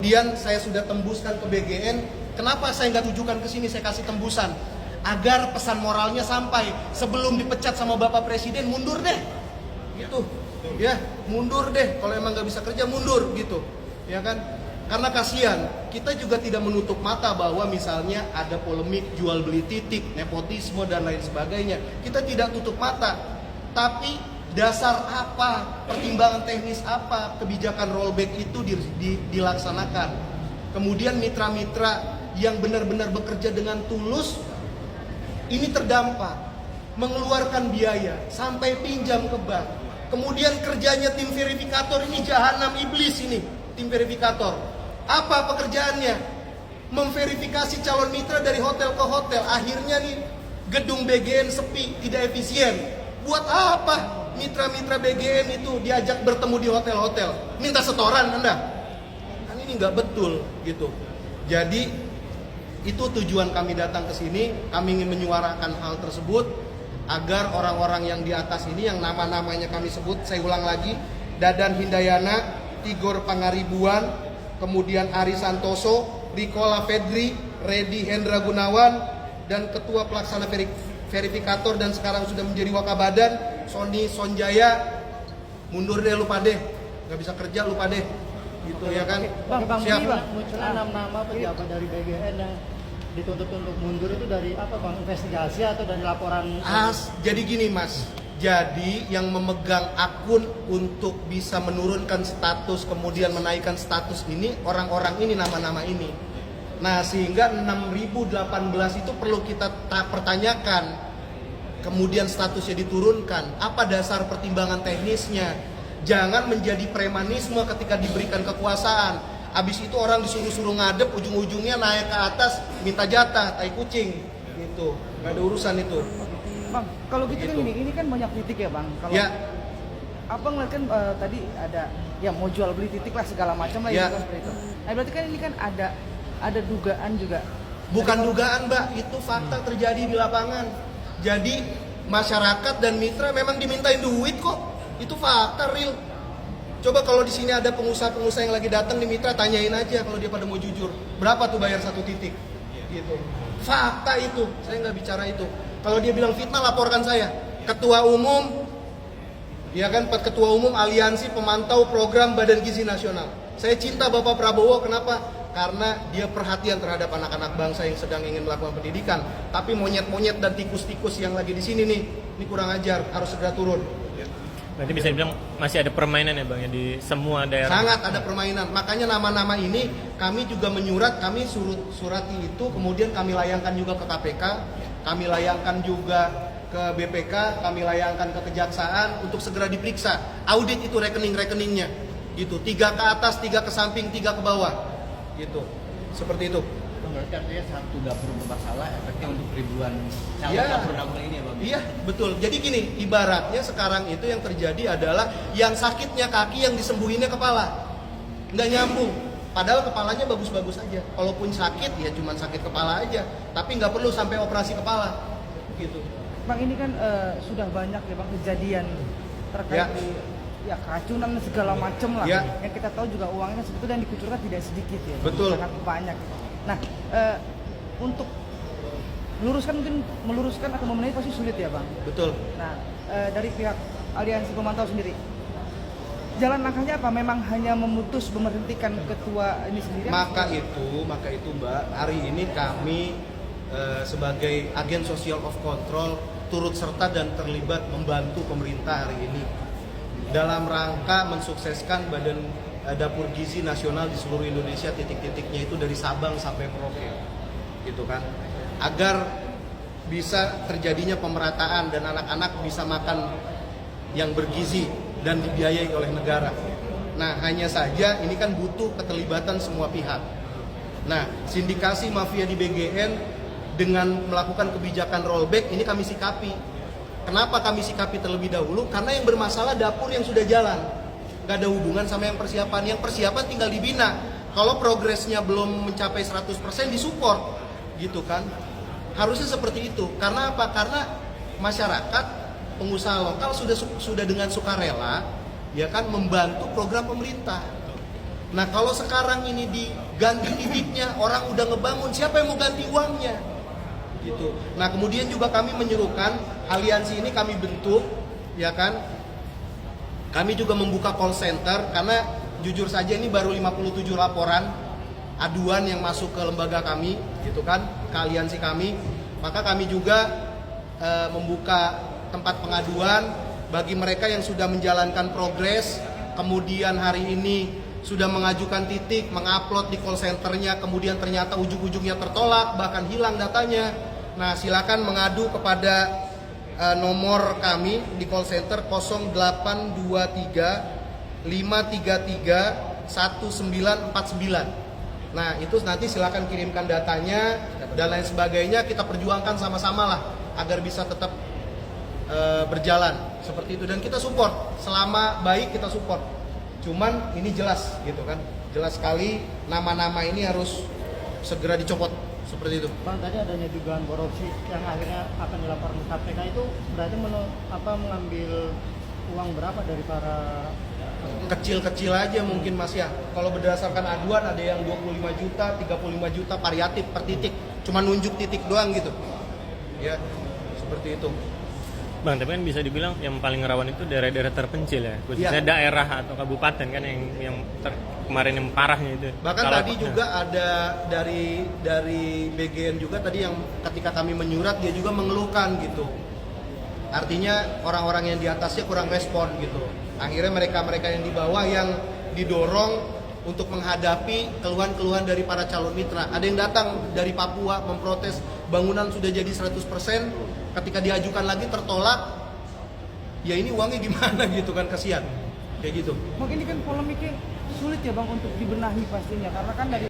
Kemudian saya sudah tembuskan ke BGN. Kenapa saya nggak tujukan ke sini? Saya kasih tembusan agar pesan moralnya sampai sebelum dipecat sama Bapak Presiden, mundur deh, gitu, ya, mundur deh. Kalau emang nggak bisa kerja, mundur, gitu, ya kan? Karena kasihan, kita juga tidak menutup mata bahwa misalnya ada polemik jual beli titik, nepotisme dan lain sebagainya. Kita tidak tutup mata, tapi dasar apa, pertimbangan teknis apa, kebijakan rollback itu dilaksanakan. Kemudian mitra-mitra yang benar-benar bekerja dengan tulus, ini terdampak, mengeluarkan biaya, sampai pinjam ke bank. Kemudian kerjanya tim verifikator ini jahanam iblis ini, tim verifikator. Apa pekerjaannya? Memverifikasi calon mitra dari hotel ke hotel. Akhirnya nih gedung BGN sepi, tidak efisien. Buat apa mitra-mitra BGN itu diajak bertemu di hotel-hotel? Minta setoran Anda? Kan ini nggak betul gitu. Jadi itu tujuan kami datang ke sini. Kami ingin menyuarakan hal tersebut agar orang-orang yang di atas ini yang nama-namanya kami sebut, saya ulang lagi, Dadan Hindayana, Tigor Pangaribuan, kemudian Ari Santoso, Rikola Fedri, Redi Hendra Gunawan, dan Ketua Pelaksana Verifikator dan sekarang sudah menjadi Wakabadan, Sony Sonjaya, mundur deh lu pade, nggak bisa kerja lu pade, gitu ya kan? Bang, siap. ini bang, munculnya 6 nama pejabat dari BGN yang dituntut untuk mundur itu dari apa bang? Investigasi atau dari laporan? Jadi gini mas, jadi yang memegang akun untuk bisa menurunkan status kemudian menaikkan status ini orang-orang ini, nama-nama ini. Nah sehingga 6018 itu perlu kita pertanyakan. Kemudian statusnya diturunkan, apa dasar pertimbangan teknisnya? Jangan menjadi premanisme ketika diberikan kekuasaan. Abis itu orang disuruh-suruh ngadep, ujung-ujungnya naik ke atas minta jatah, tai kucing gitu. Gak ada urusan itu. Bang, kalau gitu kan ini kan banyak titik ya bang. Kalau ya. Abang ngeliat kan tadi ada ya mau jual beli titik lah segala macam lah ya. Gitu, seperti itu. Nah berarti kan ini kan ada dugaan juga. Bukan dugaan mbak, itu fakta terjadi di lapangan. Jadi masyarakat dan mitra memang dimintain duit kok. Itu fakta real. Coba kalau di sini ada pengusaha-pengusaha yang lagi datang di mitra, tanyain aja kalau dia pada mau jujur. Berapa tuh bayar satu titik? Gitu. Fakta itu, saya nggak bicara itu. Kalau dia bilang fitnah, laporkan saya. Ketua umum, ya kan, Ketua Umum Aliansi Pemantau Program Badan Gizi Nasional. Saya cinta Bapak Prabowo, kenapa? Karena dia perhatian terhadap anak-anak bangsa yang sedang ingin melakukan pendidikan. Tapi monyet-monyet dan tikus-tikus yang lagi di sini nih, ini kurang ajar, harus segera turun. Berarti bisa dibilang masih ada permainan ya bang ya di semua daerah. Sangat ada permainan. Makanya nama-nama ini kami juga menyurat, kami surati itu, kemudian kami layangkan juga ke KPK, kami layangkan juga ke BPK, kami layangkan ke Kejaksaan untuk segera diperiksa. Audit itu rekening-rekeningnya. Gitu. 3 ke atas, 3 ke samping, 3 ke bawah. Gitu. Seperti itu. Berarti artinya satu dapur bermasalah efeknya untuk ribuan calon dapur ini ya bang? Iya, betul. Jadi gini, ibaratnya sekarang itu yang terjadi adalah yang sakitnya kaki, yang disembuhinnya kepala. Nggak nyambung. Padahal kepalanya bagus-bagus aja. Kalaupun sakit, ya cuma sakit kepala aja. Tapi nggak perlu sampai operasi kepala. Gitu. Bang ini kan sudah banyak ya bang kejadian terkait ya keracunan segala macam lah. Yang kita tahu juga uangnya sebetulnya yang dikucurkan tidak sedikit ya. Betul. Sangat banyak. Nah, untuk meluruskan atau memenuhi pasti sulit ya bang. Betul. Nah, dari pihak Aliansi Pemantau sendiri, jalan langkahnya apa? Memang hanya memutus memberhentikan ketua ini sendiri? Maka itu Mbak, hari ini kami sebagai agen social of control turut serta dan terlibat membantu pemerintah hari ini dalam rangka mensukseskan Badan Dapur Gizi Nasional di seluruh Indonesia, titik-titiknya itu dari Sabang sampai Merauke, gitu kan, agar bisa terjadinya pemerataan dan anak-anak bisa makan yang bergizi dan dibiayai oleh negara. Nah, hanya saja ini kan butuh keterlibatan semua pihak. Nah, sindikasi mafia di BGN dengan melakukan kebijakan rollback ini kami sikapi. Kenapa kami sikapi terlebih dahulu? Karena yang bermasalah dapur yang sudah jalan. Gak ada hubungan sama yang persiapan. Yang persiapan tinggal dibina. Kalau progresnya belum mencapai 100% disupport, gitu kan. Harusnya seperti itu. Karena apa? Karena masyarakat, pengusaha lokal sudah dengan sukarela ya kan membantu program pemerintah. Nah kalau sekarang ini diganti titiknya, orang udah ngebangun, siapa yang mau ganti uangnya? Gitu. Nah kemudian juga kami menyerukan aliansi ini kami bentuk, ya kan? Kami juga membuka call center karena jujur saja ini baru 57 laporan aduan yang masuk ke lembaga kami, gitu kan, ke aliansi kami. Maka kami juga membuka tempat pengaduan bagi mereka yang sudah menjalankan progres, kemudian hari ini sudah mengajukan titik, mengupload di call centernya, kemudian ternyata ujung-ujungnya tertolak, bahkan hilang datanya. Nah silakan mengadu kepada nomor kami di call center 0823 533 1949. Nah itu nanti silakan kirimkan datanya dan lain sebagainya, kita perjuangkan sama-sama lah agar bisa tetap berjalan seperti itu, dan kita support selama baik, kita support. Cuman ini jelas gitu kan, jelas sekali nama-nama ini harus segera dicopot seperti itu. Bang, tadi adanya dugaan korupsi yang akhirnya akan dilaporkan ke KPK itu berarti mengambil uang berapa dari para Kecil-kecil aja mungkin Mas ya. Kalau berdasarkan aduan ada yang 25 juta, 35 juta variatif per titik. Cuma nunjuk titik doang gitu. Ya, seperti itu. Bang, tapi kan bisa dibilang yang paling rawan itu daerah-daerah terpencil ya, khususnya Iya. daerah atau kabupaten kan kemarin yang parahnya itu. Bahkan tadi juga ada dari BGN juga tadi yang ketika kami menyurat dia juga mengeluhkan gitu. Artinya orang-orang yang di atasnya kurang respon gitu. Akhirnya mereka-mereka yang di bawah yang didorong untuk menghadapi keluhan-keluhan dari para calon mitra. Ada yang datang dari Papua memprotes bangunan sudah jadi 100%, ketika diajukan lagi tertolak. Ya ini uangnya gimana gitu kan, kasihan. Kayak gitu. Mungkin ini kan polemiknya sulit ya Bang untuk dibenahi pastinya, karena kan dari